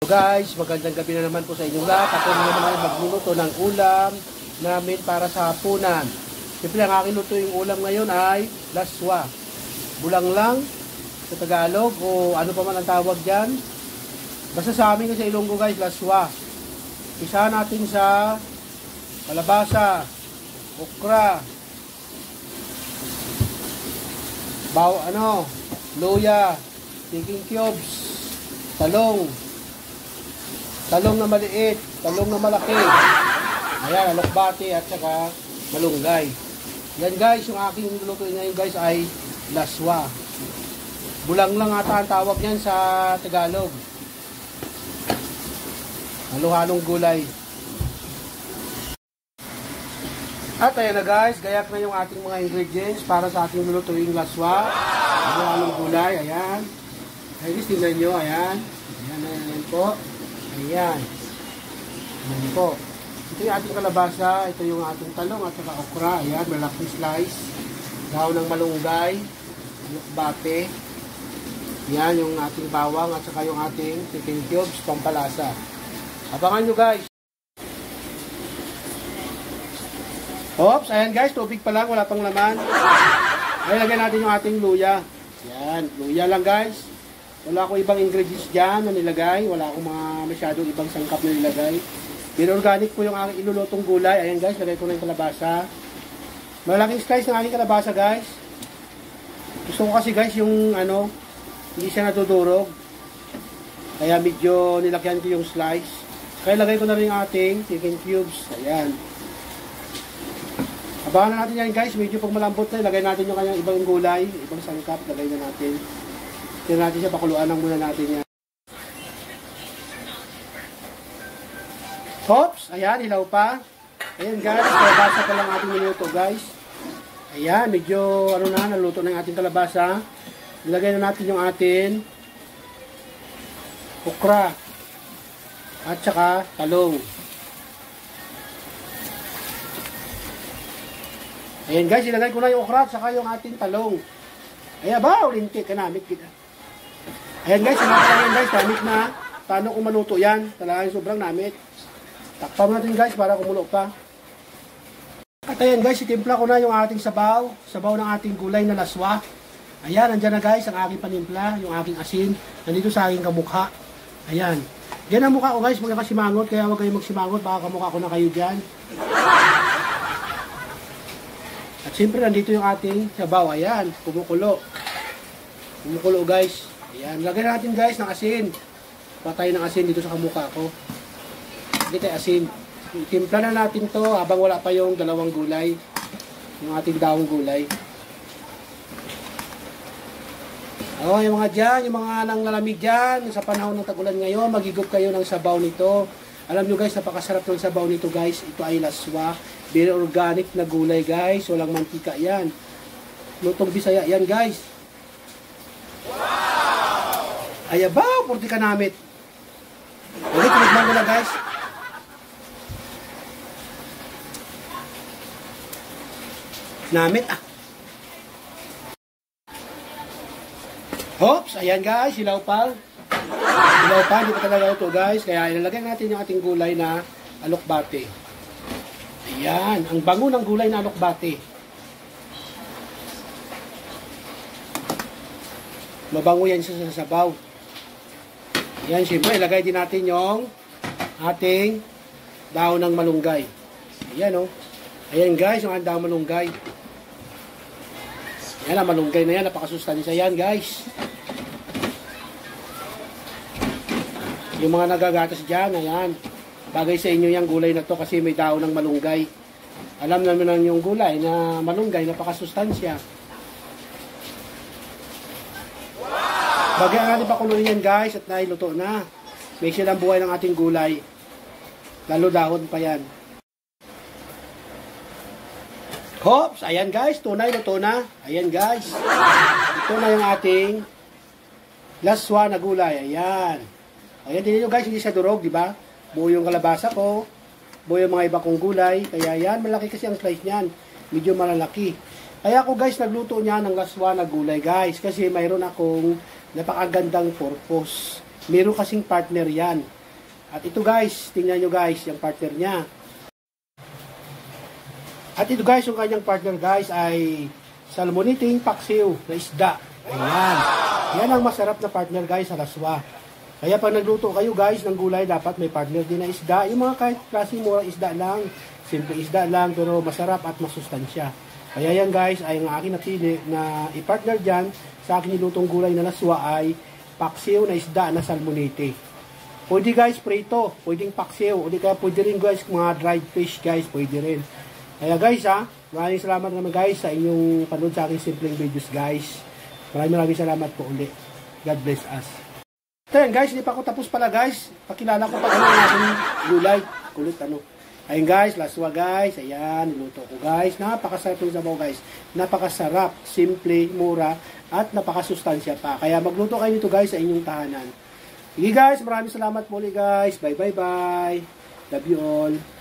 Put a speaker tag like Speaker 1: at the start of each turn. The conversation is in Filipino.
Speaker 1: Guys, magandang gabi na naman po sa inyong lahat. Ako na naman magluluto ng ulam namin para sa hapunan. Siyempre, ang aking luto yung ulam ngayon ay laswa. Bulang lang sa Tagalog o ano pa man ang tawag dyan. Basta sa amin sa Ilonggo guys, laswa. Isa natin sa kalabasa, okra, luya, baking cubes, talong na maliit, talong na malaki. Ayan, alokbati at saka malunggay. Yan guys, yung aking lulutuin ngayon guys ay laswa. Bulang lang ata ang tawag niyan sa Tagalog. Halo-halong gulay. At ayan na guys, gayak na yung ating mga ingredients para sa ating lulutuing laswa. Halo-halong gulay, ayan. Ay, tingnan nyo, ayan. Ayan po. Ayan. Ayan po. Ito yung ating kalabasa. Ito yung ating talong at saka okra. Ayan, malaking slice. Dahon ng malunggay. Bate. Ayan, yung ating bawang at saka yung ating chicken cubes, pampalasa. Abangan nyo guys. Oops, ayan guys, tubig pa lang, wala pang laman. Ayan, lagyan natin yung ating luya. Ayan, luya lang guys. Wala akong ibang ingredients dyan na nilagay. Wala akong mga masyadong ibang sangkap na nilagay. Pero organic po yung aking ilulutong gulay. Ayan guys, lagay ko na yung kalabasa. Malaking slice ng aking kalabasa guys. Gusto ko kasi guys yung hindi siya natudurog. Kaya medyo nilagyan ko yung slice. Kaya lagay ko na rin yung ating chicken cubes. Ayan. Abangan natin yan guys. Medyo pag malambot na, lagay natin yung kanyang ibang gulay. Ibang sangkap, lagay na natin. Tignan natin siya, pakuluan lang muna natin yan. Hops! Ayan, ilaw pa. Ayan guys, kalabasa pa lang ating minuto guys. Ayan, medyo naluto na yung ating kalabasa. Ilagay na natin yung ating okra at saka talong. Ayan guys, ilagay ko na yung okra at saka yung ating talong. Ayan ba, ulinti, kanamit kita. Ayan guys, sinakalan guys, damit na. Paano kung maluto yan? Talagang sobrang namit. Takpan natin guys para kumulo pa. At ayan guys, itimpla ko na yung ating sabaw. Sabaw ng ating gulay na laswa. Ayan, andyan na guys ang aking panimpla, yung aking asin. Nandito sa aking kamukha. Ayan. Yan ang mukha ko guys, magkakasimangot. Kaya huwag kayong magsimangot, baka kamukha ko na kayo dyan. At siyempre nandito yung ating sabaw. Ayan, kumukulo. Kumukulo guys. Ayan, lagyan natin guys ng asin. Patay ng asin dito sa kamukha ko. Hindi tayo asin. Timpla na natin to habang wala pa yung dalawang gulay. Yung ating daong gulay. Oh, yung mga dyan, yung mga nanglalamig dyan, sa panahon ng tag-ulan ngayon, magigop kayo ng sabaw nito. Alam nyo guys, napakasarap ng sabaw nito guys. Ito ay laswa. Very organic na gulay guys. Walang mantika yan. Lutong Bisaya yan guys. Ayabaw, purti ka namit. Ulit, tinignan ko na guys. Namit Hops, ayan guys, hilaw pa. Hilaw pa, hindi pa talaga ito guys. Kaya ilalagay natin yung ating gulay na alokbate. Ayan, ang bango ng gulay na alokbate. Mabango yan sa sabaw. Ayan, siyempre, ilagay din natin yung ating dahon ng malunggay. Ayan, oh. Ayan, guys, yung dahon ng malunggay. Ayan, ang malunggay na yan. Napakasustansya yan, guys. Yung mga nagagatas dyan, ayan. Bagay sa inyo yung gulay na to kasi may dahon ng malunggay. Alam naman yung gulay na malunggay, napakasustansya. Bagay ang ating pakuluin yan guys at nailuto na. May silang buhay ng ating gulay. Lalo dahon pa yan. Hops! Ayan guys, tunay luto na. Ayan guys. Ito na yung ating laswa na gulay. Ayan. Ayan din nyo guys, hindi siya durog, di ba? Buo yung kalabasa ko. Buo yung mga iba kong gulay. Kaya yan, malaki kasi ang slice niyan. Medyo malalaki. Kaya ako guys, nagluto niya ng laswa na gulay guys. Kasi mayroon akong napakagandang purpose. Meron kasing partner yan. At ito guys, tingnan nyo guys, yung partner niya. At ito guys, yung kanyang partner guys ay salmoniting paksiw na isda. Ayan. Yan ang masarap na partner guys sa laswa. Kaya pag nagluto kayo guys ng gulay, dapat may partner din na isda. Yung mga kahit klaseng mura isda lang, simple isda lang, pero masarap at masustansya. Kaya yan guys, ay ang aking napili na i-partner dyan sa aking nilutong gulay na laswa ay paksiw na isda na salmonite. Pwede guys, prito, pwedeng paksiw, o di kaya pwede rin guys, mga dried fish guys, pwede rin. Kaya guys maraming salamat naman guys sa inyong panood sa aking simpleng videos guys. Maraming salamat po ulit. God bless us. Ayan guys, hindi pa ako tapos pala guys. Pakilala ko pa ang aking gulay. Kulit ano. Ayun guys, laswa guys. Ayan, niluto ko guys. Napakasarap yung sabaw guys. Napakasarap, simple, mura, at napakasustansya pa. Kaya magluto kayo nito guys sa inyong tahanan. Sige guys, maraming salamat po ulit guys. Bye bye bye. Love you all.